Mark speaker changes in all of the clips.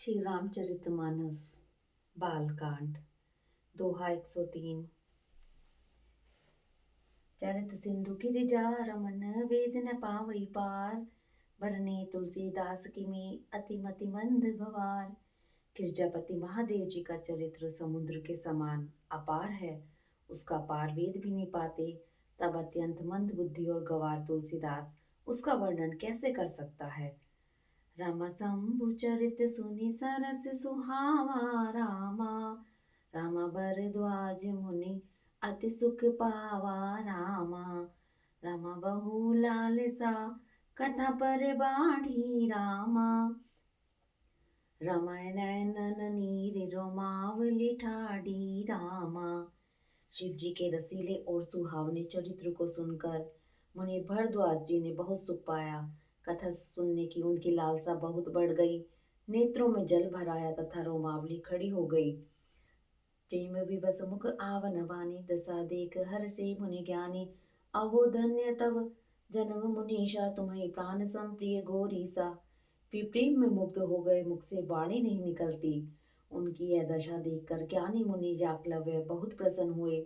Speaker 1: श्री रामचरितमानस बालकांड दोहा 103। चरत सिंधु गिरिजा रमन वेद न पावई पार। बरने तुलसीदास की में अति मति मंद गवार। गिरजापति महादेव जी का चरित्र समुद्र के समान अपार है, उसका पार वेद भी नहीं पाते। तब अत्यंत मंद बुद्धि और गवार तुलसीदास उसका वर्णन कैसे कर सकता है। राम शंभु चरित सुनि सरस सुहावा रामा। रामा भरद्वाज मुनि अति सुख पावा रामा। रामा बहु लालसा कथा पर बाढ़ी रामा। रामायण नैनन नीर रोमावली ठाडी रामा। शिव जी के रसीले और सुहावने चरित्र को सुनकर मुनि भरद्वाज जी ने बहुत सुख पाया। कथा सुनने की उनकी लालसा बहुत बढ़ गई। नेत्रों में जल भर आया तथा रोमावली खड़ी हो गई। प्रेम विवश मुख आवन वाणी दशा देख हर से मुनि ज्ञानी। अहो धन्य तव जन्म मुनीषा तुम्हें प्राण सम प्रिय गौरीसा। वे प्रेम में मुग्ध हो गए, मुख से वाणी नहीं निकलती। उनकी यह दशा देखकर ज्ञानी मुनि याकलव्य बहुत प्रसन्न हुए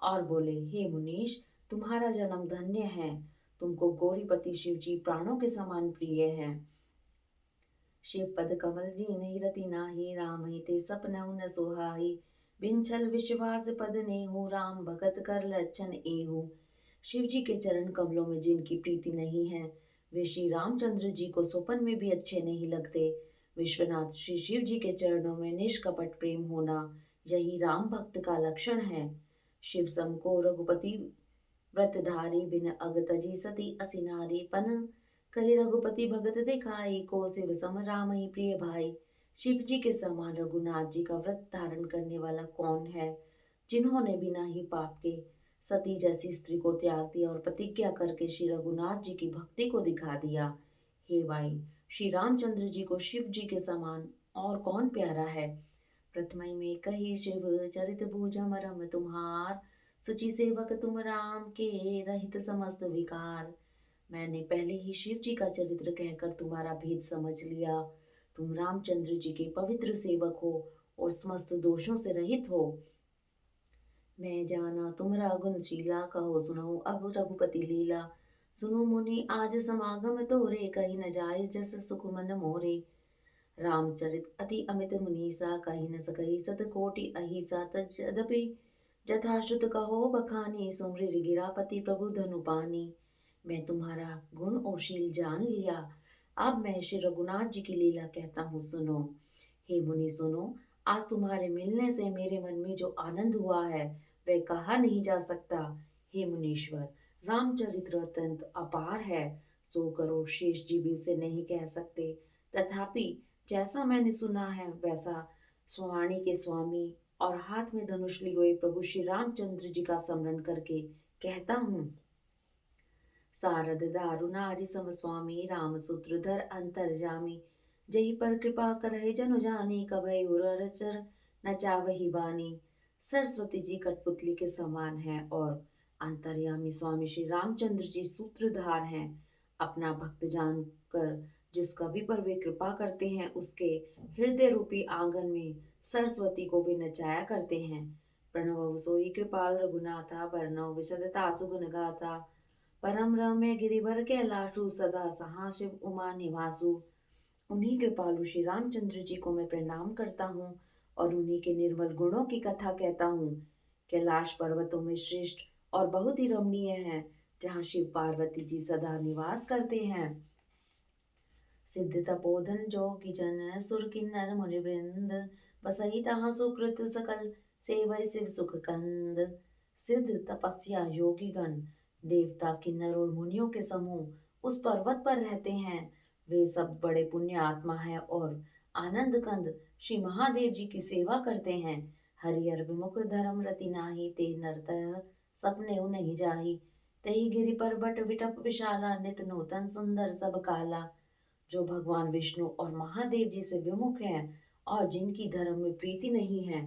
Speaker 1: और बोले, हे मुनीश, तुम्हारा जन्म धन्य है। तुमको गौरीपति शिव जी प्राणों के समान प्रिय हैं। शिव पद कमल जी नहीं रति नाही, राम ही ते सपन न सुहाई। बिन छल विश्वास पद नेहु, राम भगत कर लक्षण एहु। शिव जी के चरण कमलों में जिनकी प्रीति नहीं है, वे श्री रामचंद्र जी को स्वप्न में भी अच्छे नहीं लगते। विश्वनाथ श्री शिव जी के चरणों में निष्कपट प्रेम होना, यही राम भक्त का लक्षण है। शिव सम को रघुपति व्रतधारी, बिन अग तजी सती असी नारी। पन करे रघुपति भगत दिखाई, को शिव सम राम ही प्रिय भाई। शिव जी के समान रघुनाथ जी का व्रत धारण करने वाला कौन है, जिन्होंने बिना ही पाप के सती जैसी स्त्री को त्याग दिया और प्रतिज्ञा करके श्री रघुनाथ जी की भक्ति को दिखा दिया। हे भाई, श्री रामचंद्र जी को शिव जी के समान और कौन प्यारा है। प्रथमई में कही शिव चरित भुजा मरम तुम्हार। सुचि सेवक तुम राम के रहित समस्त विकार। मैंने पहले ही शिव जी का चरित्र कहकर तुम्हारा भेद समझ लिया। तुम रामचंद्र जी के पवित्र सेवक हो और समस्त दोषों से रहित हो। मैं जाना तुमरा गुणशीला, कहो सुनो अब रघुपति लीला। सुनो मुनि आज समागम तोरे, कही न जाय जस सुख मन मोरे। रामचरित अति अमित मुनीसा, कही न सकही सत कोटि अहिसा। तदपि जथाश्रुत कहो बखानी, सुमरि गिरापति प्रभु धनुपानी। मैं तुम्हारा गुण और शील जान लिया, अब मैं श्री रघुनाथ जी की लीला कहता हूँ, सुनो। हे मुनि सुनो, आज तुम्हारे मिलने से मेरे मन में जो आनंद हुआ है वह कहा नहीं जा सकता। हे मुनीश्वर, रामचरित्र अत्यंत अपार है, 100 करोड़ शेष जी भी उसे नहीं कह सकते। तथापि जैसा मैंने सुना है वैसा स्वाणी के स्वामी और हाथ में धनुष लिए हुए प्रभु श्री रामचंद्र जी का स्मरण करके कहता हूँ। सारद दारु नारी सम स्वामी, राम सूत्रधर अंतर्जामी। जही पर कृपा करहि जनु जानी, कभय उर रचर न चावही बानी। सरस्वती जी कठपुतली के समान है और अंतर्यामी स्वामी श्री रामचंद्र जी सूत्रधार हैं। अपना भक्त जानकर जिसका विपर वे कृपा करते हैं, उसके हृदय रूपी आंगन में सरस्वती को वे नचाया करते हैं। प्रणव सोई कृपाल रघुनाथा, बरनव विशदता सुगुन गाथा। परम रम्य गिरिवर कैलाशु, सदा सहा शिव उमा निवासु। उन्हीं कृपालु श्री रामचंद्र जी को मैं प्रणाम करता हूँ और उन्हीं के निर्मल गुणों की कथा कहता हूँ। कैलाश पर्वतों में श्रेष्ठ और बहुत ही रमणीय है, जहाँ शिव पार्वती जी सदा निवास करते हैं। सिद्ध तपोधन जोगी जन, सुर किन्नर मुनि वृंद। बसई तहाँ सुकृत सकल, सेवै शिव सुख कंद। सिद्ध तपस्या योगी गण, देवता किन्नर और मुनियों के समूह उस पर्वत पर रहते हैं। वे सब बड़े पुण्य आत्मा हैं और आनंद कंद श्री महादेव जी की सेवा करते हैं। हरिहर विमुख धर्म रति नाही, ते नरतः सपने नहीं जाही। तही गिरि पर बट विटप विशाला, नित नूतन सुंदर सब काला। जो भगवान विष्णु और महादेव जी से विमुख हैं और जिनकी धर्म में प्रीति नहीं है,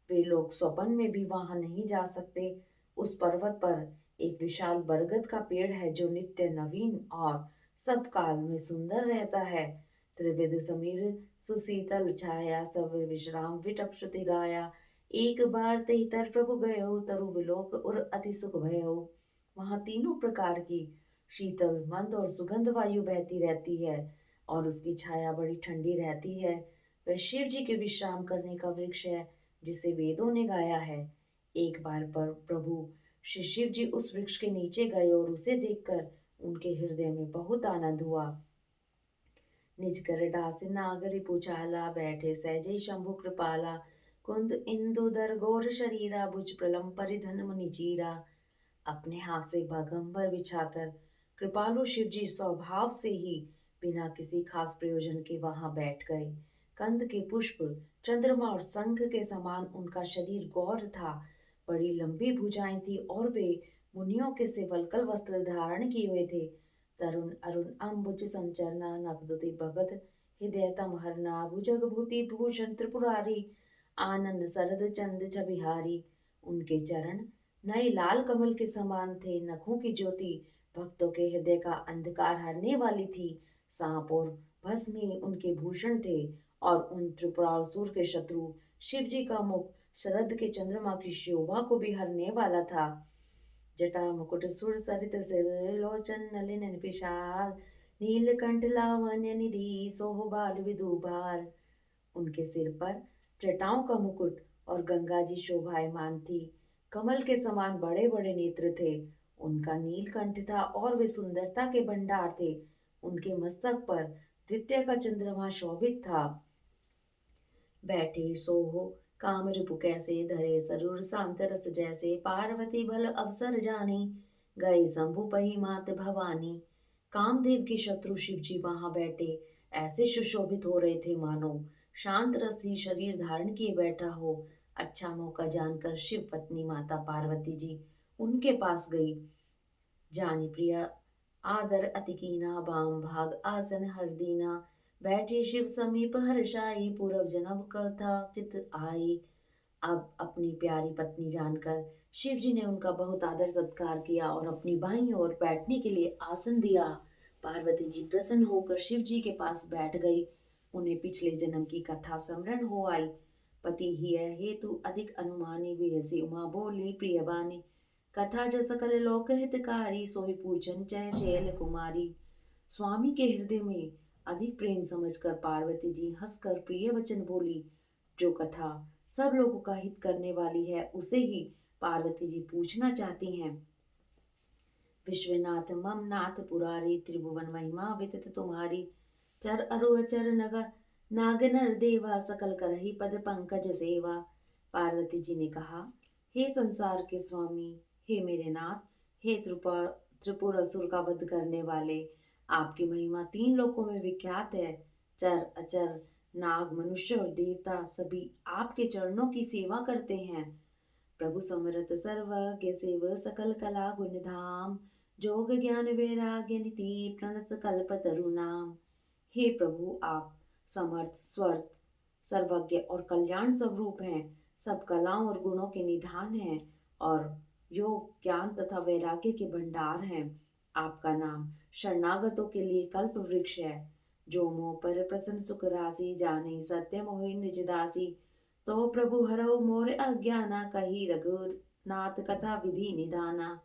Speaker 1: वे लोग स्वप्न में भी वहां नहीं जा सकते। उस पर्वत पर एक विशाल बरगद का पेड़ है जो नित्य नवीन और सब काल में सुंदर रहता है त्रिविध समीर सुशीतल छाया, सब विश्राम विटप श्रुति गाया। एक बार तेहि तर प्रभु गयो, तरु विलोक उर अति सुख भयो। वहां तीनों प्रकार की शीतल, मंद और सुगंध वायु बहती रहती है और उसकी छाया बड़ी ठंडी रहती है। वह शिव जी के विश्राम करने का वृक्ष है, जिसे वेदों ने गाया है। एक बार पर प्रभु श्री शिव जी उस वृक्ष के नीचे गए और उसे देखकर उनके हृदय में बहुत आनंद हुआ। निज कर ढास नागरि पुचाला, बैठे सहजे शंभु कृपाला। कुंद इंदुदर गौर शरीरा, भुज प्रलम परिधन मुनि चीरा। अपने हाथ से बागंबर बिछाकर कृपालु शिवजी स्वभाव से ही बिना किसी खास प्रयोजन के वहां बैठ गए। कंद के पुष्प, चंद्रमा और शंख के समान उनका शरीर गौर था। बड़ी लंबी भुजाएं थी और वे मुनियों के से वल्कल वस्त्र धारण किए हुए थे। तरुण अरुण अम्बुज संचरना, नखदुति भगत हृदय तम हरना। भुजग भूति भूषण त्रिपुरारी, आनंद सरद चंद छबिहारी। उनके चरण नए लाल कमल के समान थे। नखों की ज्योति भक्तों के हृदय का अंधकार हरने वाली थी। सांप और भस्मी उनके भूषण थे और उन त्रिपुरासुर के शत्रु शिव जी का मुख शरद के चंद्रमा की शोभा को भी हरने वाला था। जटा मुकुट सुर सरित सिर, लोचन नलिन निपिशाल। नीलकंठ लावण्य निधि, सोह बाल विदुबाल। उनके सिर पर जटाओं का मुकुट और गंगा जी शोभायमान थी। कमल के समान बड़े बड़े नेत्र थे। उनका नीलकंठ था और वे सुंदरता के भंडार थे। उनके मस्तक पर द्वितीय का चंद्रमा शोभित था। बैठे सोहो काम रिपु कैसे, धरे सरुर शांत रस जैसे। पार्वती भल अवसर जानी, गए शंभु पही मात भवानी। कामदेव के शत्रु शिव जी वहां बैठे ऐसे सुशोभित हो रहे थे मानो शांत रसी शरीर धारण किए बैठा हो। अच्छा मौका जानकर शिव पत्नी माता पार्वती जी उनके पास गई। जानी प्रिया आदर अति कीना, बाम भाग आसन हर दीना। बैठे शिव समीप हर्षाई, पूर्व जन्म कथा चित आई। अब अपनी प्यारी पत्नी जानकर शिव जी ने उनका बहुत आदर सत्कार किया और अपनी बाईं ओर बैठने के लिए आसन दिया। पार्वती जी प्रसन्न होकर शिव जी के पास बैठ गई। उन्हें पिछले जन्म की कथा स्मरण हो आई। पति ही हेतु अधिक अनुमानी, बिहसी उमा बोली प्रियबानी। कथा जो सकल लोक हितकारी, सोई पूछन चह शैल कुमारी। स्वामी के हृदय में अधिक प्रेम समझकर पार्वती जी हंसकर प्रिय वचन बोली। जो कथा सब लोगों का हित करने वाली है उसे ही पार्वती जी पूछना चाहती हैं। विश्वनाथ मम नाथ पुरारी, त्रिभुवन महिमा विदित तुम्हारी। चर अरु अचर नगर नाग नर देवा, सकल करही पद पंकज सेवा। पार्वती जी ने कहा, हे संसार के स्वामी, हे मेरे नाथ, हे त्रिपुर असुर का वध करने वाले, आपकी महिमा तीन लोकों में विख्यात है। चर अचर नाग मनुष्य और देवता सभी आपके चरणों की सेवा करते हैं। प्रभु समरथ सर्वज्ञ सेव सकल कला गुण धाम। जोग ज्ञान वैराग्य नीति प्रणत कल्प तरु नाम। हे प्रभु, आप समर्थ स्वर्थ सर्वज्ञ और कल्याण स्वरूप हैं। सब कलाओं और गुणों के निधान हैं और योग ज्ञान तथा वैराग्य के भंडार हैं। आपका नाम शरणागतों के लिए कल्प वृक्ष है। जो मोह पर प्रसन्न सुख राशि, जाने सत्य मोहि निज दासी। तो प्रभु हरौ मोर अज्ञाना, कही रघुनाथ कथा विधि निदाना।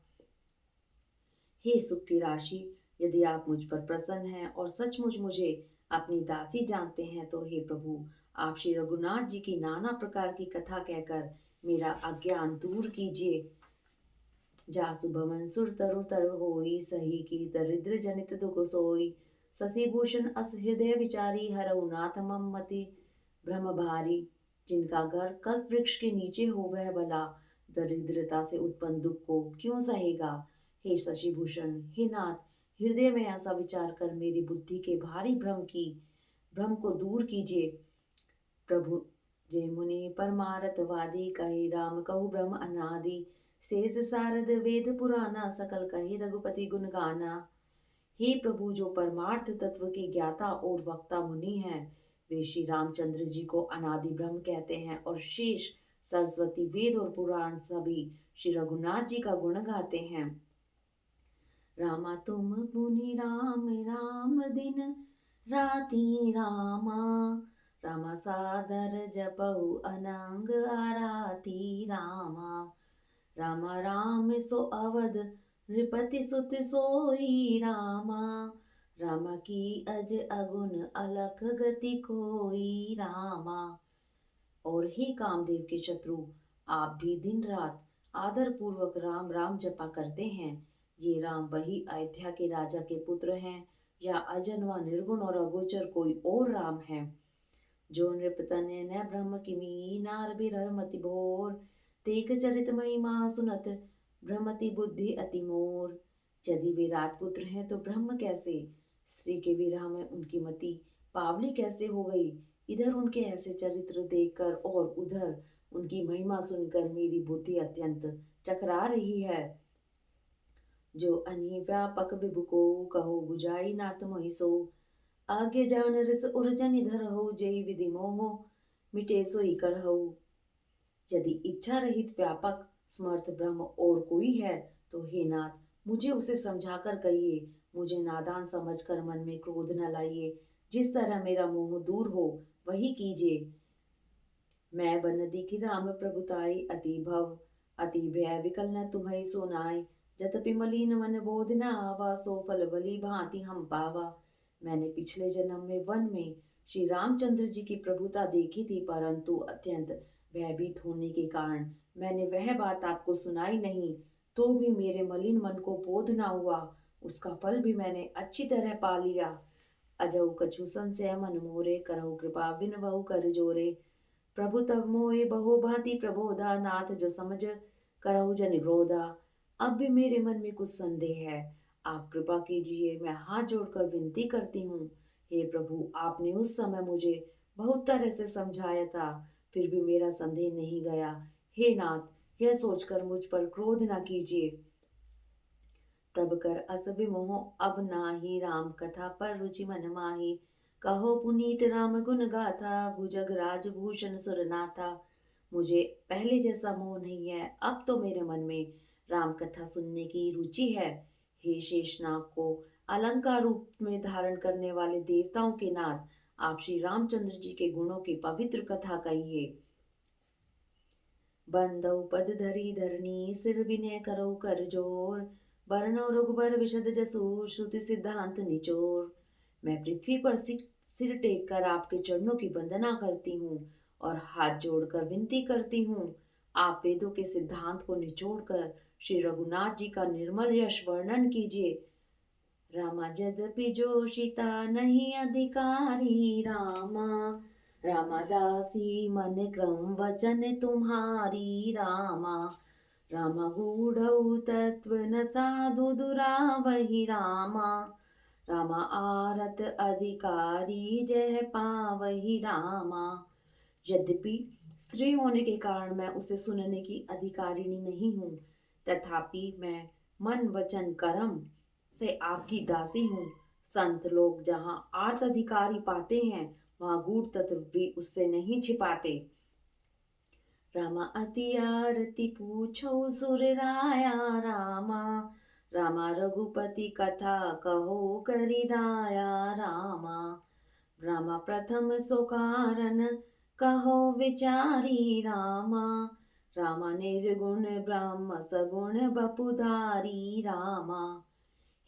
Speaker 1: हे सुख की राशि, यदि आप मुझ पर प्रसन्न हैं और सचमुच मुझे अपनी दासी जानते हैं तो हे प्रभु, आप श्री रघुनाथ जी की नाना प्रकार की कथा कहकर मेरा अज्ञान दूर कीजिए। जासु भवन सुर तरु तरु होई, सही की दरिद्र जनित दुख सोई। शशि भूषण अस हृदय विचारी, हरऊ नाथ मम मति भ्रम भारी। जिनका घर कल्प वृक्ष के नीचे हो वह भला दरिद्रता से उत्पन्न दुख को क्यों सहेगा। हे शशि भूषण, हे नाथ, हृदय में ऐसा विचार कर मेरी बुद्धि के भारी भ्रम को दूर कीजिए। प्रभु जय मुनि परमारथ वादी, कहे राम कहु ब्रह्म अनादि। शेष सारद वेद पुराना, सकल कहे रघुपति गुण गाना। हे प्रभु, जो परमार्थ तत्व के ज्ञाता और वक्ता मुनि हैं, वे श्री रामचंद्र जी को अनादि ब्रह्म कहते हैं और शेष सरस्वती वेद और पुराण सभी श्री रघुनाथ जी का गुण गाते हैं। रामा तुम मुनि राम, राम दिन राती रामा। रामा सादर जपऊ अनंग आराती रामा। रामा राम सो अवध नृपति सुत सोई रामा। रामा की अज अगुन अलख गति कोई रामा। और हे कामदेव के शत्रु, आप भी दिन रात आदर पूर्वक राम राम जपा करते हैं। ये राम वही अयोध्या के राजा के पुत्र हैं या अजन्मा निर्गुण और अगोचर कोई और राम है? जो नृपतने न ब्रह्म किमी नार बिरह मति भोर। तेक चरित महिमा सुनत भ्रमति बुद्धि अति मोर। यदि वे राजपुत्र हैं तो ब्रह्म कैसे, स्त्री के विरह में उनकी मति पावली कैसे हो गई। इधर उनके ऐसे चरित्र देखकर और उधर उनकी महिमा सुनकर मेरी बुद्धि अत्यंत चकरा रही है। जो अनि व्यापक विभु को कहो बुझाई नाथ मोहि सो। आगे जान रस उर्जन इधर हो जय विधि मोह मिटे सोई कर हो। यदि इच्छा रहित व्यापक समर्थ ब्रह्म और कोई है तो हे नाथ, मुझे उसे समझाकर कहिए। मुझे नादान समझकर मन में क्रोध न लाइए। जिस तरह मेरा मोह दूर हो वही कीजिए। मैं बनदी की राम प्रभुताई अति भव अति भय विकल न तुम्हें सुनाई। जतपि मलिन मन बोध न आवा सो फल भली भांति हम पावा। मैंने पिछले जन्म में वन में श्री रामचंद्र जी की प्रभुता देखी थी, परंतु अत्यंत भयभीत होने के कारण मैंने वह बात आपको सुनाई नहीं। तो भी मेरे मलिन मन को बोध न हुआ, उसका फल भी मैंने अच्छी तरह पा लिया। अजऊ कछु संशय मन मोरे करहु कृपा विनवहु कर जोरे। प्रभु तब मोहे बहु भांति प्रबोधा नाथ जो समझ करहु जन क्रोधा। अब भी मेरे मन में कुछ संदेह है, आप कृपा कीजिए, मैं हाथ जोड़कर विनती करती हूँ। हे प्रभु, आपने उस समय मुझे बहुत तरह से समझाया था, फिर भी मेरा संदेह नहीं गया। हे नाथ, यह सोचकर मुझ पर क्रोध न कीजिए। तब कर अस विमोह अब नाही, राम कथा पर रुचि मन माही। कहो पुनीत राम गुण गाथा, भुजग राज भूषण सुरनाथा। मुझे पहले जैसा मोह नहीं है, अब तो मेरे मन में राम कथा सुनने की रुचि है। हे शेषनाग को अलंकार रूप में धारण करने वाले देवताओं के नाथ, आप श्री रामचंद्र जी के गुणों की पवित्र कथा कहिए। बंदौ पद धरी धरनी सिर विनय करो कर जोर। बरनौ रघुबर विशद जसु श्रुति सिद्धांत निचोर। मैं पृथ्वी पर सिर टेक कर आपके चरणों की वंदना करती हूँ और हाथ जोड़कर विनती करती हूँ। आप वेदों के सिद्धांत को निचोड़कर श्री रघुनाथ जी का निर्मल यश वर्णन कीजिए। रामा यद्यपि जोशिता नहीं अधिकारी रामा। रामदासी मन क्रम वचन तुम्हारी रामा। राम गूढ़ तत्व न साधु दुरावहि रामा। रामा आरत अधिकारी जय पावहि रामा। यद्यपि स्त्री होने के कारण मैं उसे सुनने की अधिकारिणी नहीं हूँ, तथापि मैं मन वचन कर्म से आपकी दासी हूँ। संत लोग जहाँ आर्त अधिकारी पाते हैं, वहाँ गूढ़ तत्व भी उससे नहीं छिपाते। रामा अति आरती पूछो सुर राया रामा। रामा रघुपति कथा कहो करि दाया रामा। रामा प्रथम सो कारण कहो विचारी रामा। रामा निर्गुण ब्रह्म सगुण बपुधारी रामा।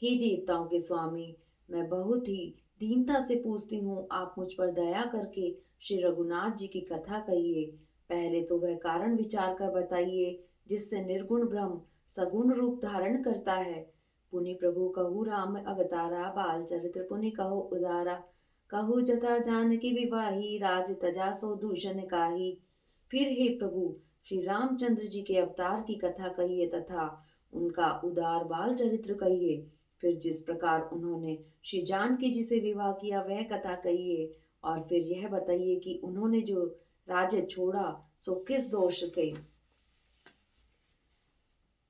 Speaker 1: हे देवताओं के स्वामी, मैं बहुत ही दीनता से पूछती हूँ, आप मुझ पर दया करके श्री रघुनाथ जी की कथा कहिए। पहले तो वह कारण विचार कर बताइए जिससे निर्गुण ब्रह्म सगुण रूप धारण करता है। पुनि प्रभु कहु राम अवतारा, बाल चरित्र पुनि कहो उदारा। कहु जथा जानकी विवाही, राज तजा सो दूषण काही। फिर हे प्रभु, श्री रामचंद्र जी के अवतार की कथा कहिए तथा उनका उदार बाल चरित्र कहिए। फिर जिस प्रकार उन्होंने श्री जानकी जी से विवाह किया वह कथा कहिए, और फिर यह बताइए कि उन्होंने जो राज्य छोड़ा सो किस दोष से।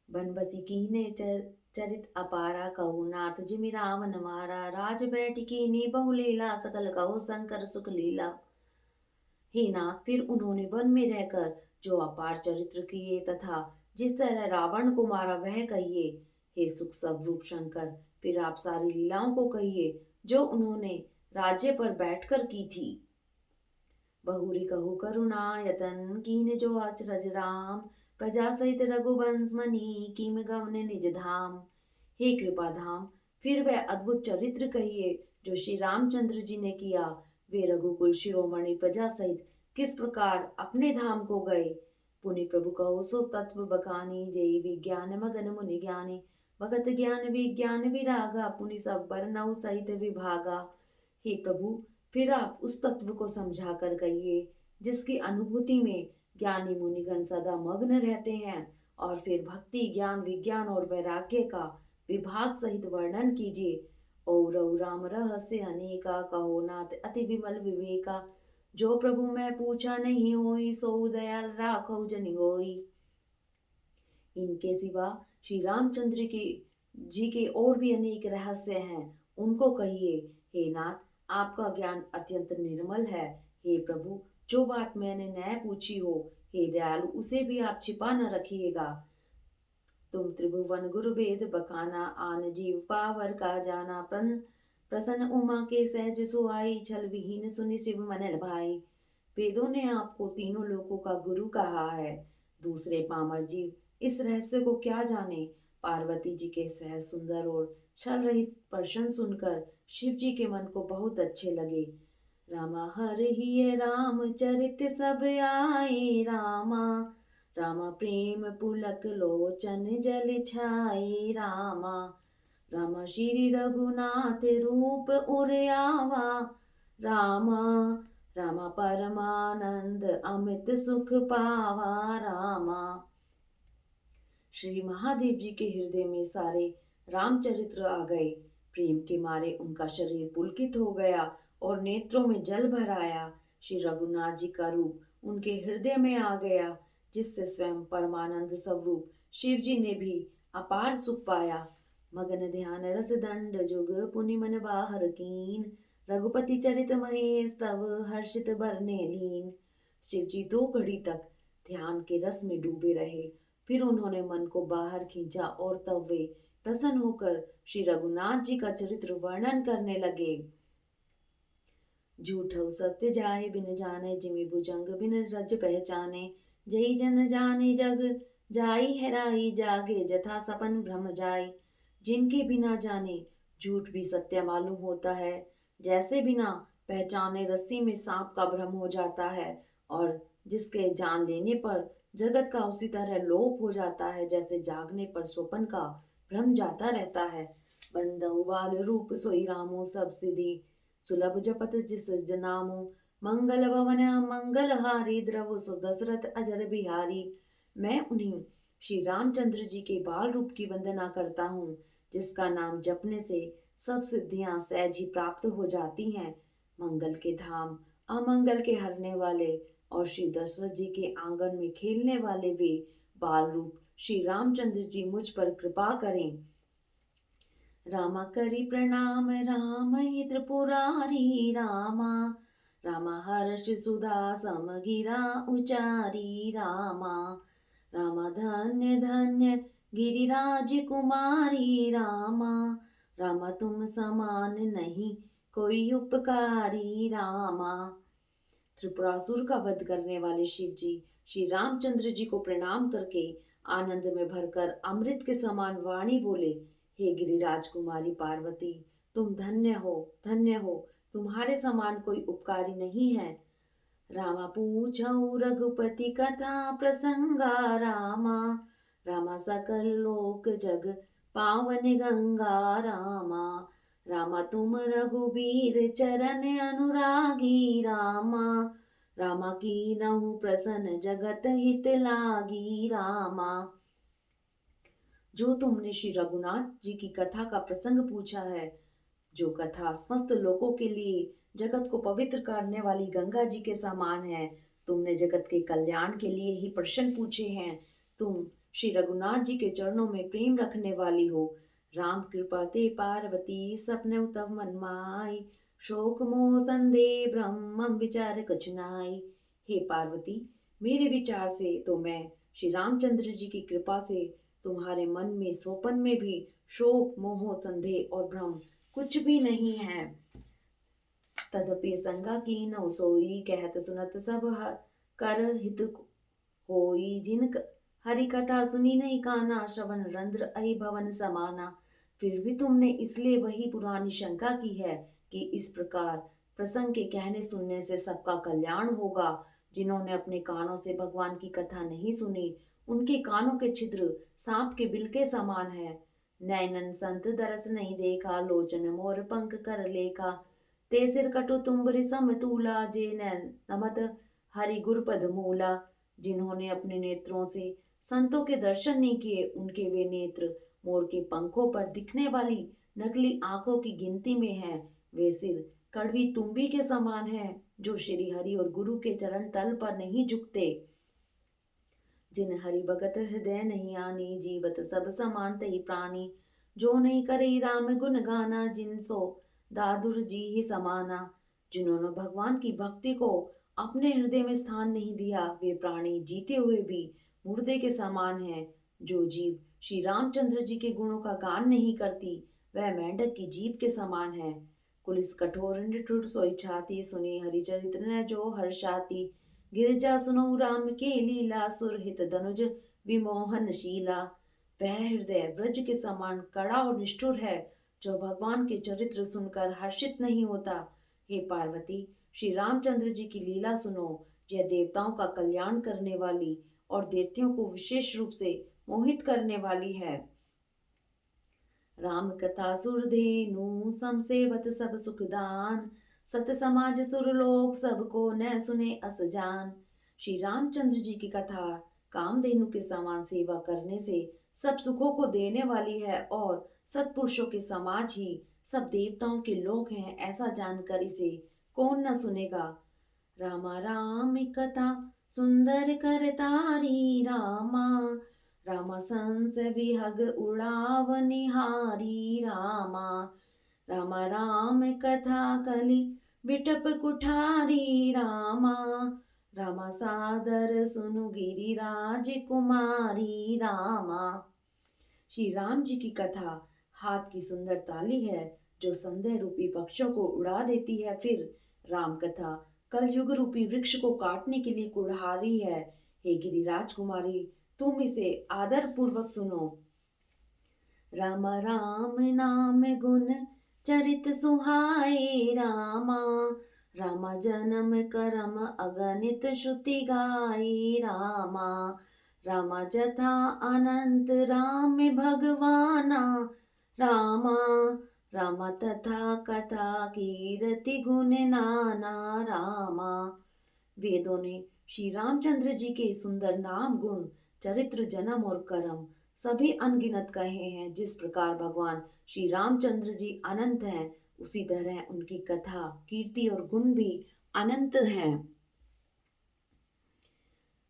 Speaker 1: बनबसी कीने चरित अपारा, कहु नाथ जिमि रावण मारा। राज बैठ कीनी बहु लीला, सकल कहो शंकर सुख लीला। हे नाथ, फिर उन्होंने वन में रहकर जो अपार चरित्र किए तथा जिस तरह रावण को मारा वह कहिए। हे सुख स्वरूप शंकर, फिर आप सारी लीलाओं को कहिए जो उन्होंने राज्य पर बैठकर की थी। बहुरी कहु करुणा यतन कीन जो अचरज राम, प्रजा सहित रघुवंश मनी कीम गवन निज धाम। हे कृपा धाम, फिर वह अद्भुत चरित्र कहिए जो श्री रामचंद्र जी ने किया। वे रघुकुल शिरोमणि प्रजा सहित किस प्रकार अपने धाम को गए। पुनि प्रभु कहो सो तत्व बखानी, जय विज्ञान मगन मुनि ज्ञानी। भगत ज्ञान विज्ञान विरागा, पुनि सब बरनऊ सहित विभागा। हे प्रभु, फिर आप उस तत्व को समझा कर कहिए जिसकी अनुभूति में ज्ञानी मुनिगण सदा मग्न रहते हैं, और फिर भक्ति ज्ञान विज्ञान और वैराग्य का विभाग सहित वर्णन कीजिए। और राम रहस्य अनेका, कहो नाथ अति विमल विवेका। जो प्रभु मैं पूछा नहीं होई, सो दयाल राखो जनि होई। इनके सिवा श्री रामचंद्र जी के और भी अनेक रहस्य हैं, उनको कहिए। हे नाथ, आपका ज्ञान अत्यंत निर्मल है। हे प्रभु, जो बात मैंने न पूछी हो, हे दयालु, उसे भी आप छिपा न रखिएगा। तुम त्रिभुवन गुरु वेद बखाना, आन जीव पावर का जाना। प्रसन्न उमा के सहज सुहाई, छल विहीन सुनि शिव मन भाई। वेदों ने आपको तीनों लोकों का गुरु कहा है, दूसरे पामर जीव इस रहस्य को क्या जाने। पार्वती जी के सहज सुंदर और छल रहित प्रश्न सुनकर शिव जी के मन को बहुत अच्छे लगे। रामा हर ही राम चरित सब आए रामा, रामा प्रेम पुलक लोचन जल छाए रामा। रामा श्री रघुनाथ रूप उर्यावा रामा, रामा परमानंद अमित सुख पावा रामा। श्री महादेव जी के हृदय में सारे रामचरित्र आ गए। प्रेम के मारे उनका शरीर पुलकित हो गया और नेत्रों में जल भर आया। श्री रघुनाथ जी का रूप उनके हृदय में आ गया, जिससे स्वयं परमानंद स्वरूप शिव जी ने भी अपार सुख पाया। मगन ध्यान रस दंड जुग, पुनि मन बाहर कीन। रघुपति चरित महेश तव, हर्षित बरने लीन। शिव जी 2 घड़ी तक ध्यान के रस में डूबे रहे। फिर उन्होंने मन को बाहर खींचा और तब वे प्रसन्न होकर श्री रघुनाथ जी का चरित्र वर्णन करने लगे। झूठौ सत्य जाय बिन जाने, जिमि भुजंग बिन रज पहचाने। जय जन जाने जग जाई, हेराई जागे जथा सपन भ्रम जाय। जिनके बिना जाने झूठ भी सत्य मालूम होता है, जैसे बिना पहचाने रस्सी में सांप का भ्रम हो जाता है, और जिसके जान लेने पर जगत का उसी तरह लोप हो जाता है, जैसे जागने पर स्वपन का भ्रम जाता रहता है। बंदउ बाल रूप सोई रामो, सब सिद्धि सुलभ जपत जिस जनामो। मंगल भवन मंगल हारी, द्रव सो दशरथ अजर बिहारी। मैं उन्हीं श्री रामचंद्र जी के बाल रूप की वंदना करता हूँ, जिसका नाम जपने से सब सिद्धियां सहज ही प्राप्त हो जाती हैं। मंगल के धाम, अमंगल के हरने वाले और श्री दशरथ जी के आंगन में खेलने वाले वे बाल रूप श्री रामचंद्र जी मुझ पर कृपा करें। रामा करी प्रणाम राम ही त्रिपुरारी रामा, रामा हर्ष सुधा समगिरा उचारी रामा। रामा धन्य धन्य गिरिराज कुमारी रामा, रामा तुम समान नहीं कोई उपकारी रामा। त्रिपुरासुर का वध करने वाले शिव जी श्री रामचंद्र जी को प्रणाम करके आनंद में भरकर अमृत के समान वाणी बोले। हे गिरिराज कुमारी पार्वती, तुम धन्य हो, धन्य हो, तुम्हारे समान कोई उपकारी नहीं है। रामा पूछऊ रघुपति कथा प्रसंगा रामा, रामा सकल लोक जग पावन गंगा रामा। रामा तुम रघुबीर चरण अनुरागी रामा, रामा कीनहु प्रसन्न जगत हित लागी रामा। जो तुमने श्री रघुनाथ जी की कथा का प्रसंग पूछा है, जो कथा समस्त लोगों के लिए जगत को पवित्र करने वाली गंगा जी के समान है, तुमने जगत के कल्याण के लिए ही प्रश्न पूछे हैं। तुम श्री रघुनाथ जी के चरणों में प्रेम रखने वाली हो। राम कृपा ते पार्वती, सपने तव मन माई। शोक मोह संदेह ब्रह्म विचार कछु नाई। हे पार्वती, मेरे विचार से तो मैं श्री रामचंद्र जी की कृपा से तुम्हारे मन में स्वपन में भी शोक मोह संदेह और भ्रम कुछ भी नहीं है। तदपि संगा कीन सोई, कहत सुनत सब कर हित होई। हरि कथा सुनी नहीं काना, श्रवण रंध्र अहि भवन समाना। फिर भी तुमने इसलिए वही पुरानी शंका की है कि इस प्रकार प्रसंग के कहने सुनने से सबका कल्याण होगा। जिन्होंने अपने कानों से भगवान की कथा नहीं सुनी, उनके कानों के छिद्र सांप के बिल के समान है। नैनन संत दरस नहीं देखा, लोचन मोर पंख कर लेखा। ते सिर कटु तुम्बरि समतूला, जे नमत हरि गुरपद मूला। जिन्होंने अपने नेत्रों से संतों के दर्शन नहीं किए, उनके वे नेत्र मोर के पंखों पर दिखने वाली नकली आंखों की गिनती में हैं। वे सिर कड़वी तुम्बी के समान हैं, जो श्री हरि और गुरु के चरण तल पर नहीं झुकते। जिन हरि भगत हृदय नहीं आनी, जीवत सब समान तई प्राणी। जो नहीं करे राम गुण गाना, जिन सो दादुर जी ही समाना। जिन्होंने भगवान की भक्ति को अपने हृदय में स्थान नहीं दिया, वे प्राणी जीते हुए भी मुर्दे के समान हैं। जो जीव श्री रामचंद्र जी के गुणों का गान नहीं करती, वह मेंढक की जीभ के समान है। कुलिस कठोर निठुर सोई छाती, सुनी हरिचरित्र न जो हर्षाती। गिरजा सुनो राम के लीला, सुरहित धनुज विमोहन शीला। वह हृदय ब्रज के समान कड़ा और निष्ठुर है, जो भगवान के चरित्र सुनकर हर्षित नहीं होता। हे पार्वती, श्री रामचंद्र जी की लीला सुनो। यह देवताओं का कल्याण करने वाली और दैत्यों को विशेष रूप से मोहित करने वाली है। राम कथा सुरधेनु समसेवत सब सुखदान, सत समाज सुरलोक सबको न सुने अस जान। श्री रामचंद्र जी की कथा कामधेनु के समान सेवा करने से सब सुखों को देने वाली है, और सत्पुरुषों के समाज ही सब देवताओं के लोक हैं, ऐसा जानकर इसे कौन न सुनेगा। रामा राम कथा सुंदर करतारी, रामा रामा संस विहग उड़ाव निहारी। रामा रामा राम कथा कलि बिटप कुठारी। रामा रामा सादर सुनु गिरिराज कुमारी। रामा श्री राम जी की कथा हाथ की सुंदर ताली है, जो संदेह रूपी पक्षों को उड़ा देती है। फिर राम कथा कलयुग रूपी वृक्ष को काटने के लिए कुल्हाड़ी है। हे गिरिराज कुमारी, तुम इसे आदर पूर्वक सुनो। राम राम नाम गुण चरित सुहाए। रामा रामा जन्म करम अगणित श्रुति गाए। रामा रामा जथा अनंत राम भगवाना। रामा रामा तथा कथा कीर्ति गुण नाना। रामा वेदों ने श्री रामचंद्र जी के सुंदर नाम गुण चरित्र जन्म और कर्म सभी अनगिनत कहे हैं। जिस प्रकार भगवान श्री रामचंद्र जी अनंत हैं, उसी तरह उनकी कथा कीर्ति और गुण भी अनंत हैं।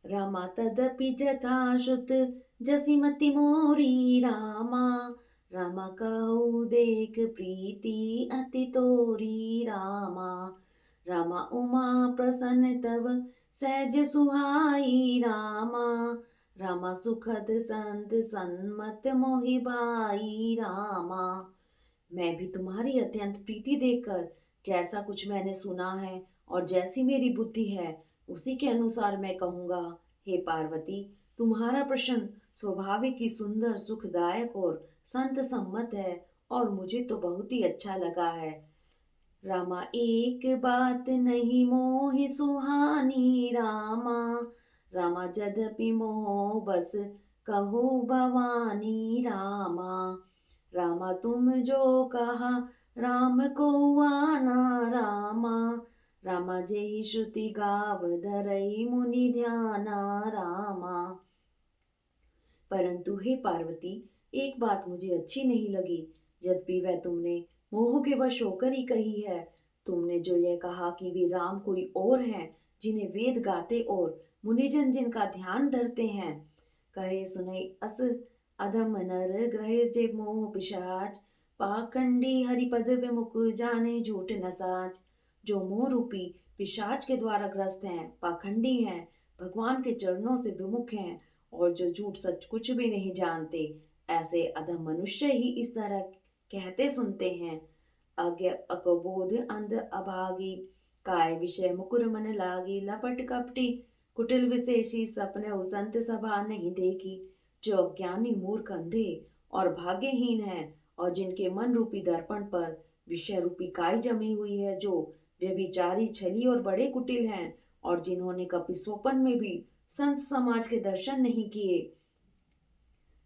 Speaker 1: रामा तदपि जथा श्रुत जसिमति मोरी। रामा रामा कहु देख प्रीति अति तोरी। रामा रामा उमा प्रसन्न तव सहज सुहाई। रामा रामा सुखद संत सन्मत मोहि भाई। रामा मैं भी तुम्हारी अत्यंत प्रीति देखकर जैसा कुछ मैंने सुना है और जैसी मेरी बुद्धि है, उसी के अनुसार मैं कहूँगा। हे पार्वती, तुम्हारा प्रश्न स्वाभाविक ही सुंदर सुखदायक और संत सम्मत है, और मुझे तो बहुत ही अच्छा लगा है। रामा एक बात नहीं मोहि सुहानी। रामा रामा जदपि मोह बस कहो भवानी। रामा रामा तुम जो कहा राम को आना। रामा रामा जेहि श्रुति गाव धरई मुनि ध्याना। रामा परंतु हे पार्वती, एक बात मुझे अच्छी नहीं लगी, यद्यपि वह तुमने मोह के वश होकर ही कही है। तुमने जो यह कहा कि वे राम कोई और हैं, जिन्हें वेद गाते और मुनिजन जिनका ध्यान धरते हैं। कहे सुने अस अधम नर ग्रहे जे मोह पिशाच, पाखंडी हरिपद विमुख जाने झूठ न साच। जो मोह रूपी पिशाच के द्वारा ग्रस्त हैं, पाखंडी हैं, भगवान के चरणों से विमुख हैं, और जो झूठ सच कुछ भी नहीं जानते, ऐसे अधम मनुष्य ही इस तरह कहते सुनते हैं। अज्ञ अकबोध अंध अभागी, काय विषय मुकुर मन लागी, लपट कपटी कुटिल विशेषी, सपने संत सभा नहीं देखी। जो अज्ञानी मूर्ख अंधे और भाग्यहीन है, और जिनके मन रूपी दर्पण पर विषय रूपी काय जमी हुई है, जो व्यभिचारी छली और बड़े कुटिल हैं, और जिन्होंने कभी स्वप्न में भी संत समाज के दर्शन नहीं किए।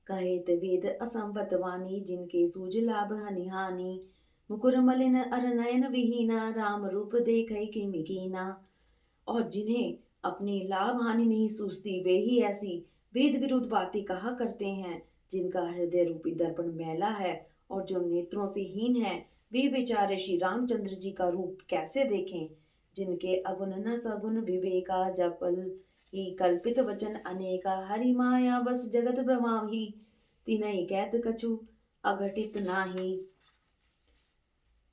Speaker 1: कहेत वेद असंवत वाणी, जिनके सूझ लाभ हनिहानि, मुकुर मलिन अर नयन विहीना, राम रूप देखै किमि कीना। और जिन्हें अपनी लाभ हानि नहीं सूझती, वे ही ऐसी वेद विरुद्ध बातें कहा करते हैं, जिनका हृदय रूपी दर्पण मैला है और जो नेत्रों से हीन है, वे बेचारे श्री रामचंद्र जी का रूप कैसे देखें। जिनके अगुण न सगुण विवेका, जपल ही कल्पित वचन अनेका, हरि माया बस जगत ब्रह्माही, तिनहि कहत कछु अघटित नाही।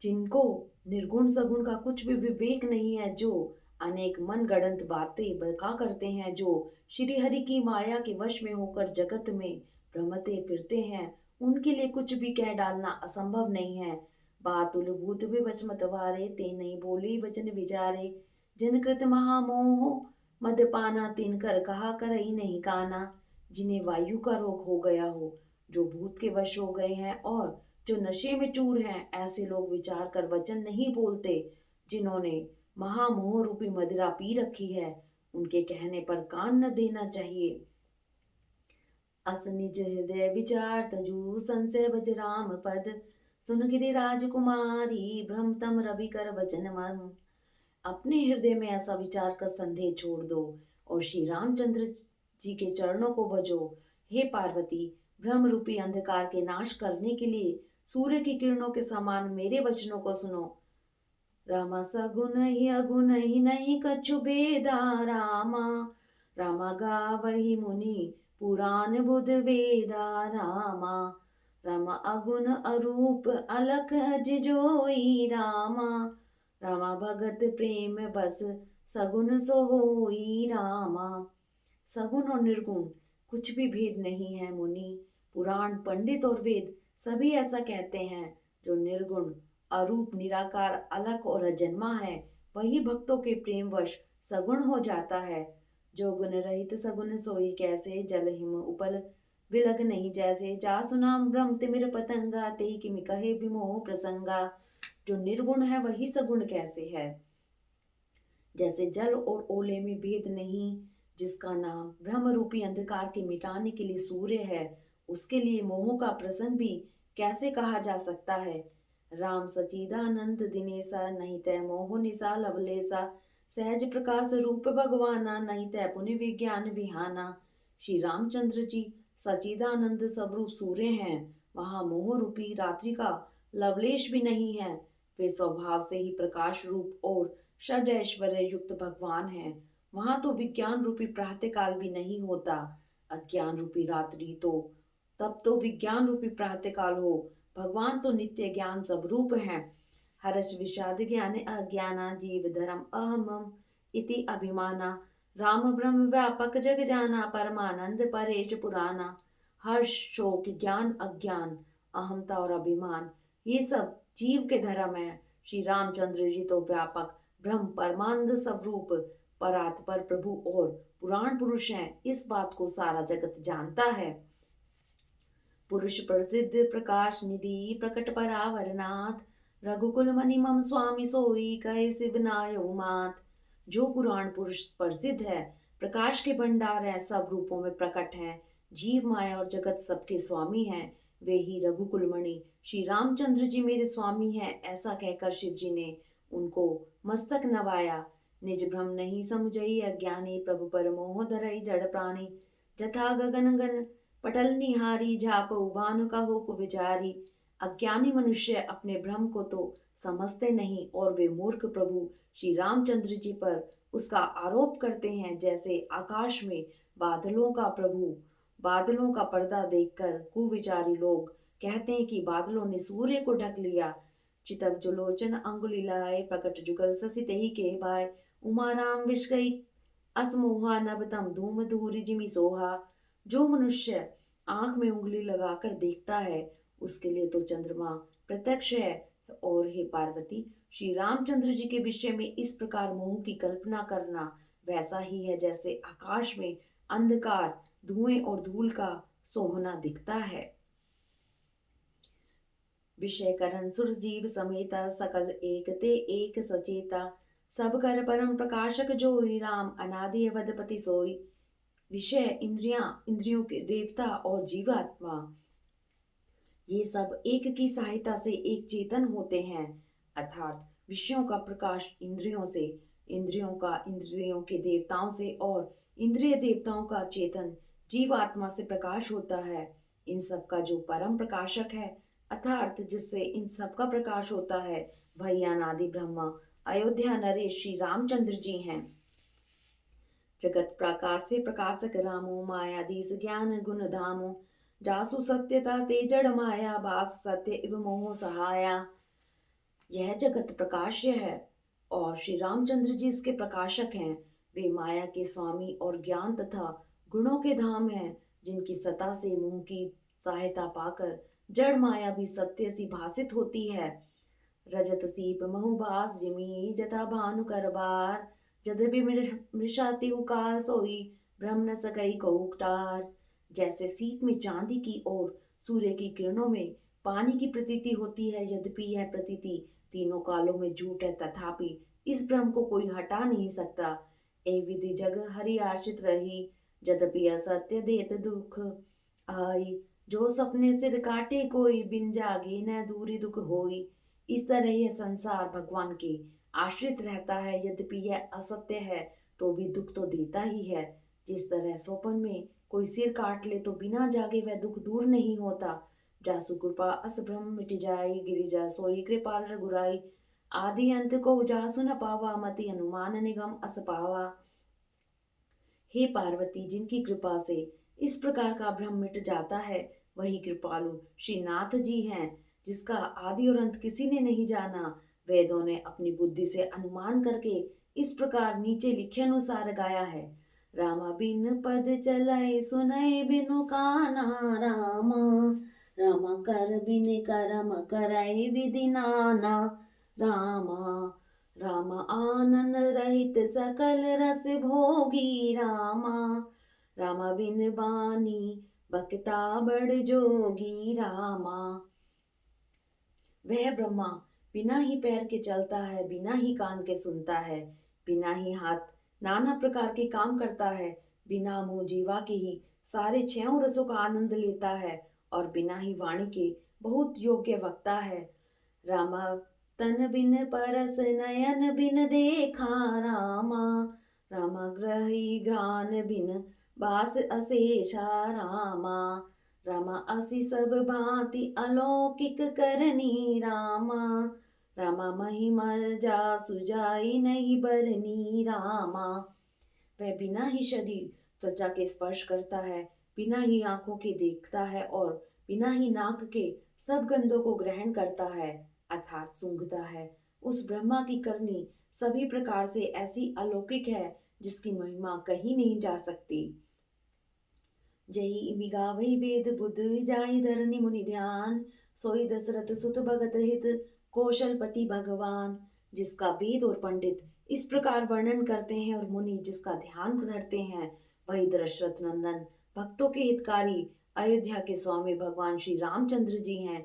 Speaker 1: जिनको निर्गुण सगुण का कुछ भी विवेक नहीं है, जो अनेक मन गढ़ंत बातें बका करते हैं, जो श्री हरि की माया के वश में होकर जगत में भ्रमते फिरते हैं, उनके लिए कुछ भी कह डालना असंभव नहीं है। बातुल भूत विवश मतवारे, ते नहीं बोली वचन विचारे, जिन कृत महामोह मदपाना, तिन कर कहा करई नहीं काना। जिन्हें वायु का रोग हो गया हो, जो भूत के वश हो गए हैं और जो नशे में चूर हैं, ऐसे लोग विचार कर वचन नहीं बोलते। जिन्होंने महामोह रूपी मदिरा पी रखी है, उनके कहने पर कान न देना चाहिए। अस निज हृदय विचार तजु, संशय बज राम पद, सुन गिरि राजकुमारी, भ्रम तम रवि कर वचन मर्म। अपने हृदय में ऐसा विचार कर संदेह छोड़ दो और श्री रामचंद्र जी के चरणों को भजो। हे पार्वती, भ्रम रूपी अंधकार के नाश करने के लिए सूर्य की किरणों के समान मेरे वचनों को सुनो। रामा सगुन ही अगुन ही नहीं कछु बेदा, रामा रामा गावहि मुनि पुराण बुध वेदा, रामा रामा अगुण अरूप अलख अजोई, रामा रामा भगत प्रेम बस सगुन सो होई, रामा। सगुन और निर्गुण कुछ भी भेद नहीं है मुनि, पुराण पंडित और वेद सभी ऐसा कहते हैं। जो निर्गुण अरूप निराकार अलग और अजन्मा है, वही भक्तों के प्रेमवश सगुण हो जाता है। जो गुण रहित सगुण सोई कैसे, जल हिम उपल विलग नहीं जैसे, जा सुनाम ब्रह्म तिमिर पतंगा, ते किमि कहे विमोह प्रसंगा। जो निर्गुण है वही सगुण कैसे है। जैसे जल और ओले में भेद नहीं, जिसका नाम ब्रह्म रूपी अंधकार के मिटाने के लिए सूर्य है, उसके लिए मोह का प्रसंग भी कैसे कहा जा सकता है। राम सचिदानंद दिनेसा, नहीं तय मोह निशा लवलेसा, सहज प्रकाश रूप भगवाना, नहीं तय पुण्य विज्ञान विहाना। श्री रामचंद्र जी सचिदानंद स्वरूप सूर्य हैं, वहां मोह रूपी रात्रि का लवलेश भी नहीं है। वे स्वभाव से ही प्रकाश रूप और षड ऐश्वर्य युक्त भगवान है। वहां तो विज्ञान रूपी प्रातःकाल भी नहीं होता। अज्ञान रूपी रात्रि तो तब तो विज्ञान रूपी प्रातःकाल हो। भगवान तो नित्य ज्ञान स्वरूप है। हर्ष विषाद ज्ञान अज्ञाना, जीव धर्म अहमम इति अभिमाना, राम ब्रह्म व्यापक जग जाना, परमानंद परेश पुराना। हर्ष शोक ज्ञान अज्ञान अहमता और अभिमान, ये सब जीव के धर्म है। श्री रामचंद्र जी तो व्यापक ब्रह्म परमानंद स्वरूप परात्पर प्रभु और पुराण पुरुष हैं। इस बात को सारा जगत जानता है। पुरुष प्रसिद्ध प्रकाश निधि, प्रकट परावरनाथ, रघुकुल मणि मम स्वामी सोई, कहे शिवनाय मात। जो पुराण पुरुष प्रसिद्ध है, प्रकाश के भंडार है, सब रूपों में प्रकट है, जीव माया और जगत सबके स्वामी हैं, वे ही रघुकुल मणि श्री रामचंद्र जी मेरे स्वामी हैं। ऐसा कहकर शिव जी ने उनको मस्तक नवाया। निज भ्रम नहीं समझई अज्ञानी, प्रभु पर मोह धरई जड़ प्राणी, जथा गगन गन पटल निहारी, झाप उभानु का हो कुविचारी। अज्ञानी मनुष्य अपने भ्रम को तो समझते नहीं और वे मूर्ख प्रभु श्री रामचंद्र जी पर उसका आरोप करते हैं। जैसे आकाश में बादलों का पर्दा देखकर कुविचारी लोग कहते हैं कि बादलों ने सूर्य को ढक लिया। चितव जुलोचन अंगुली लाए, प्रकट जुगल ससी तेहि के भाई, उमा राम विष गई असमोहा, नभ तम धूम धूरी जिमि सोहा। जो मनुष्य आंख में उंगली लगाकर देखता है, उसके लिए तो चंद्रमा प्रत्यक्ष है, और हे पार्वती, श्री रामचंद्र जी के विषय में इस प्रकार मोह की कल्पना करना वैसा ही है जैसे आकाश में अंधकार, धुएं और धूल का सोहना दिखता है। विषय करण सुर जीव समेता, सकल एक ते एक सचेता, सब कर परम प्रकाशक जोई, राम अनादि अवधपति सोई। विषय, इंद्रियों के देवता और जीवात्मा, ये सब एक की सहायता से एक चेतन होते हैं। अर्थात विषयों का प्रकाश इंद्रियों से, इंद्रियों का इंद्रियों के देवताओं से और इंद्रिय देवताओं का चेतन जीवात्मा से प्रकाश होता है। इन सब का जो परम प्रकाशक है, अर्थात जिससे इन सब का प्रकाश होता है, वही अनादि ब्रह्मा अयोध्या नरेश श्री रामचंद्र जी हैं। जगत प्रकाश से प्रकाशक रामो, मायाधीश ज्ञान गुण धामो, जासु सत्यता ते जड़ माया, भास सत्य इव मोह सहाया। यह जगत प्रकाश्य है और श्री रामचंद्र जी इसके प्रकाशक हैं। वे माया के स्वामी और ज्ञान तथा गुणों के धाम हैं, जिनकी सत्ता से मोह की सहायता पाकर जड़ माया भी सत्य सी भासित होती है। रजत सीप महुभास जिमी, जथा भानु करबार, जदपि मृषाति काल सोई, ब्रह्म न सकई कऊकटार। जैसे सीप में चांदी की और सूर्य की किरणों में पानी की प्रतीति होती है, यद्यपि यह प्रतीति तीनों कालों में झूठ है, तथापि इस ब्रह्म को कोई हटा नहीं सकता। ए विधि जग हरि आश्रित रही, यद्यपि असत्य देत दुख आई, जो सपने सिर काटे कोई, बिन जागे न दूरी दुख होई। इस तरह यह संसार भगवान के आश्रित रहता है, यद्यपि यह असत्य है तो भी दुख तो देता ही है। जिस तरह सोपन में कोई सिर काट ले तो बिना जागे वह दुख दूर नहीं होता। जासु कृपा अस ब्रह्म मिट जाई, गिरिजा सोई कृपाल रघुराई, आदि अंत को जासु न पावा, मति अनुमान निगम अस पावा। हे पार्वती, जिनकी कृपा से इस प्रकार का भ्रम मिट जाता है, वही कृपालु श्रीनाथ जी हैं, जिसका आदि और अंत किसी ने नहीं जाना। वेदों ने अपनी बुद्धि से अनुमान करके इस प्रकार नीचे लिखे अनुसार गाया है। रामा बिन पद चलाए सुनय बिनु काना, रामा रामा कर बिन करम कराए विधि नाना, रामा राम आनंद रहित सकल रस भोगी, रामा रामा बिन बानी बकता बड़ जोगी, रामा। वह ब्रह्मा बिना ही पैर के चलता है, बिना ही कान के सुनता है, बिना ही हाथ नाना प्रकार के काम करता है, बिना मुंह जीवा के ही सारे छयों रसों का आनंद लेता है और बिना ही वाणी के बहुत योग्य वक्ता है। रामा तन बिन परस नयन बिन देखा, रामा रामा ग्रही ग्रान बिन बास अशेषा, रामा रामा असी सब भांति अलौकिक करनी, रामा रामा महिमा जा सुजाई नहीं बरनी, रामा। वह बिना ही शरीर त्वचा के स्पर्श करता है, बिना ही आंखों के देखता है और बिना ही नाक के सब गंधों को ग्रहण करता है, अर्थात सूंघता है। उस ब्रह्मा की करनी सभी प्रकार से ऐसी अलौकिक है, जिसकी महिमा कहीं नहीं जा सकती। जही मिगावही वेद बुध, जाई धरनी मुनि ध्यान, सोई दशरथ सुत भगत हित, कौशलपति भगवान। जिसका वेद और पंडित इस प्रकार वर्णन करते हैं और मुनि जिसका ध्यान धरते हैं, वही दशरथ नंदन भक्तों के हितकारी अयोध्या के स्वामी भगवान श्री रामचंद्र जी हैं।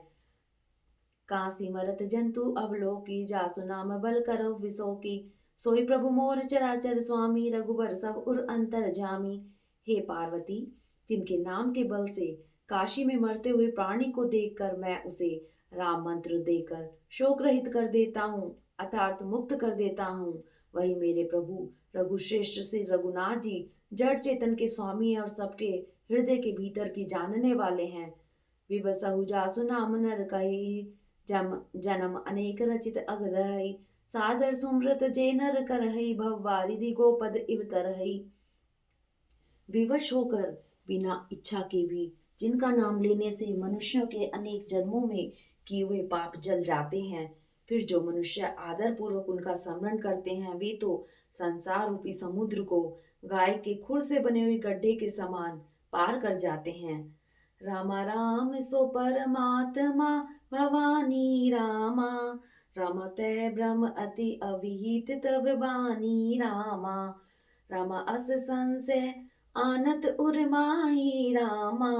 Speaker 1: काशी मरत जंतु अवलोकी, जासु नाम बल करो विसोकी, सोई प्रभु मोर चराचर स्वामी, रघुबर सब उर अंतर जामी। हे पार्वती, जिनके नाम के बल से काशी में मरते हुए प्राणी को देखकर मैं उसे राम मंत्र देकर शोक रहित कर देता हूँ, अर्थात मुक्त कर देता हूँ, वही मेरे प्रभु रघुश्रेष्ठ से रघुनाथ जी जड़ चेतन के स्वामी हैं और सबके हृदय के भीतर की जानने वाले हैं। विबसहु जासु नाम नर कही, जन्म अनेक रचित अगधई, सादर सुमृत जे नर करहई, भव वारिधि गोपद इव तरहई। विवश होकर बिना इच्छा के भी जिनका नाम लेने से मनुष्यों के अनेक जन्मों में किए हुए पाप जल जाते हैं, फिर जो मनुष्य आदर पूर्वक उनका स्मरण करते हैं, वे तो संसार रूपी समुद्र को गाय के खुर से बने हुए गड्ढे के समान पार कर जाते हैं। रामा राम सो परमात्मा, भवानी रामा। रामा तह ब्रह्म अति अविहित तव बानी रामा। रामा अस संशय आनत उर्माही रामा।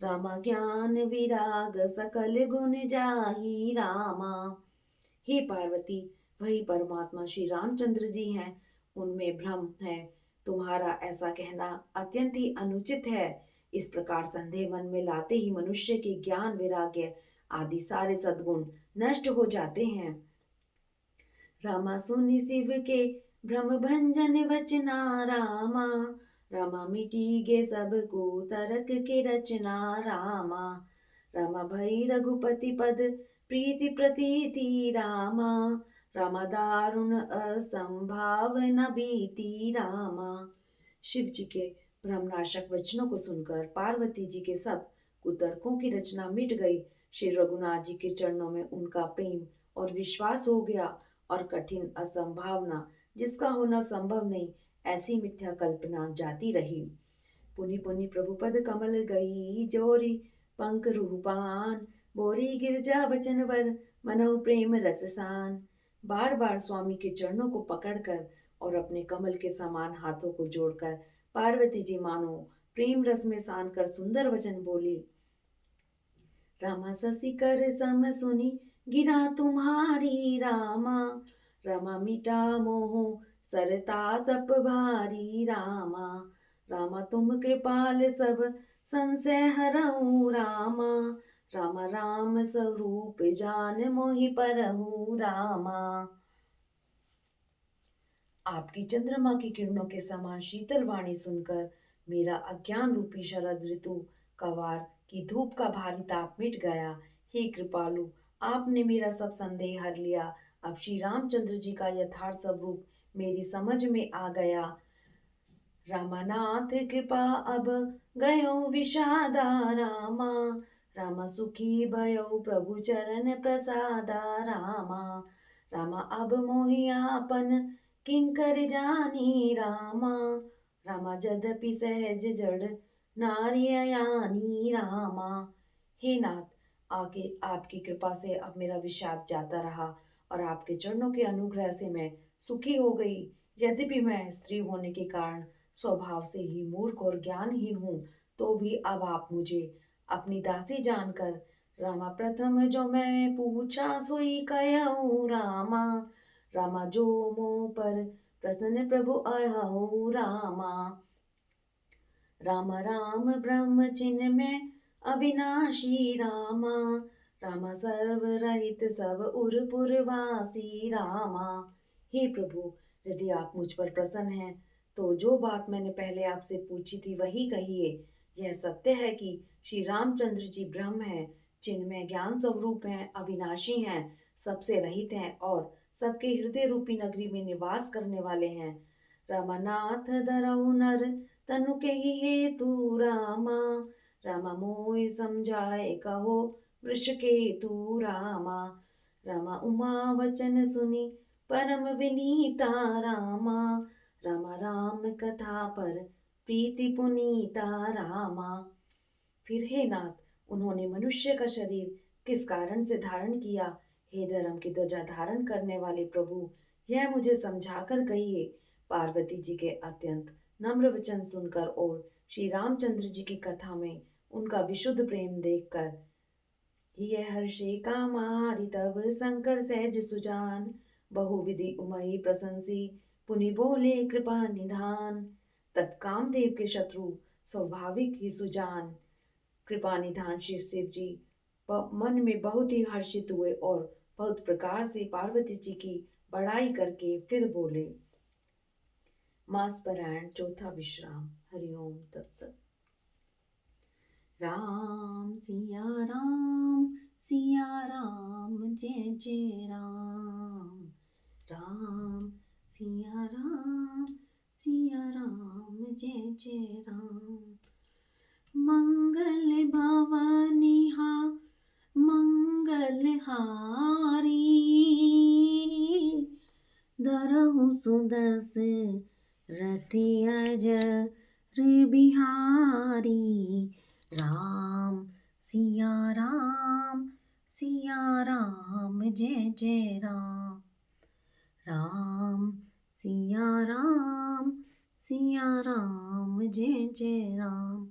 Speaker 1: रामा ज्ञान विराग सकल गुण जाही रामा। हे पार्वती, वही परमात्मा श्री रामचंद्र जी हैं, उनमें भ्रम है। तुम्हारा ऐसा कहना अत्यंत ही अनुचित है। इस प्रकार संदेह मन में लाते ही मनुष्य के ज्ञान वैराग्य आदि सारे सद्गुण नष्ट हो जाते हैं। रामा सुनि शिव के भ्रम भंजन वचना रामा। रामा मिटी गे सब को तरक के रचना रामा। रामा भई रघुपति पद प्रीति प्रतीति रामा। रामा दारुण असंभाव न बीती रामा। शिव जी के भ्रमनाशक वचनों को सुनकर पार्वती जी के सब कुतर्कों की रचना मिट गई। श्री रघुनाथ जी के चरणों में उनका प्रेम और विश्वास हो गया और कठिन असंभावना जिसका होना संभव नहीं ऐसी मिथ्या कल्पना जाती रही। पुनि पुनि प्रभु पद कमल गई जोरी पंख रूपान। बोरी गिरजा वचन वर मनहु प्रेम रससान। बार बार स्वामी के चरणों को पकड़कर और अपने कमल के समान हाथों को जोड़कर पार्वती जी मानो प्रेम रस में सान कर सुंदर वचन बोली। रामा ससी कर सम सुनी गिरा तुम्हारी रामा। रामा मिटा मोह सरता तप भारी रामा। रामा तुम कृपाल सब संशय हरऊ रामा। रामा राम स्वरूप जान मोहि परहु रामा। आपकी चंद्रमा की किरणों के समान शीतल वाणी सुनकर मेरा अज्ञान रूपी शरद ऋतु कवार की धूप का भारी ताप मिट गया। हे कृपालु, आपने मेरा सब संदेह हर लिया। अब श्री रामचंद्र जी का यथार्थ स्वरूप मेरी समझ में आ गया। रामानाथ कृपा अब गयो विषादा रामा। रामा सुखी भयो प्रभु चरण प्रसादा रामा। रामा अब मोहि आपन किंकर जानी रामा। रामा जदपि सहज जड़ नारियानी रामा। हे नाथ, आके आपकी कृपा से अब मेरा विषाद जाता रहा और आपके चरणों के अनुग्रह से मैं सुखी हो गई। यद्यपि मैं स्त्री होने के कारण स्वभाव से ही मूर्ख और ज्ञानहीन हूँ, तो भी अब आप मुझे अपनी दासी जानकर रामा प्रथम जो मैं पूछा सोई कहऊँ रामा। रामा जो मोह पर प्रसन्न प्रभु अहऊ रामा। रामा राम ब्रह्म चिन्ह में अविनाशी रामा। रामा सर्व रहित सब उरपुरवासी रामा। हे प्रभु, यदि आप मुझ पर प्रसन्न हैं तो जो बात मैंने पहले आपसे पूछी थी वही कहिए। यह सत्य है कि श्री रामचंद्र जी ब्रह्म हैं, चिन्मय ज्ञान स्वरूप हैं, अविनाशी हैं, सबसे रहित हैं और सबके हृदय रूपी नगरी में निवास करने वाले हैं। रामानाथ दरऊ नर तनु के ही हेतु रामा। रामा मोय समझाए कहो वृष के तू रामा। रामा उमा वचन सुनी परम विनीता रामा। रामा राम कथा पर प्रीति पुनीता रामा। फिर हे नाथ, उन्होंने मनुष्य का शरीर किस कारण से धारण किया? हे धर्म की ध्वजा धारण करने वाले प्रभु, यह मुझे समझाकर कहिए। पार्वती जी के अत्यंत नम्र वचन सुनकर और श्री रामचंद्र जी की कथा में उनका विशुद्ध प्रेम देखकर यह हर्षे कामारि तब शंकर सहज सुजान। बहुविधि उमई प्रशंसी पुनि बोले कृपा निधान। तब कामदेव के शत्रु स्वाभाविक ही सुजान कृपा निधान श्री शिव जी मन में बहुत ही हर्षित हुए और बहुत प्रकार से पार्वती जी की बड़ाई करके फिर बोले। मास पारायण चौथा विश्राम। हरिओम तत्सत। राम सिया राम जय जय राम। राम सिया राम जय जय राम। मंगल भवनिहा मंगलहारी। दरहु सुदस रति अजर बिहारी। राम सिया राम जय जय राम। राम सिया राम जय जय राम।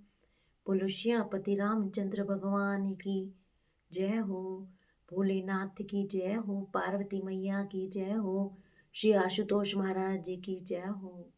Speaker 1: बोलो श्यापति रामचंद्र भगवान की जय हो। भोलेनाथ की जय हो। पार्वती मैया की जय हो। श्री आशुतोष महाराज जी की जय हो।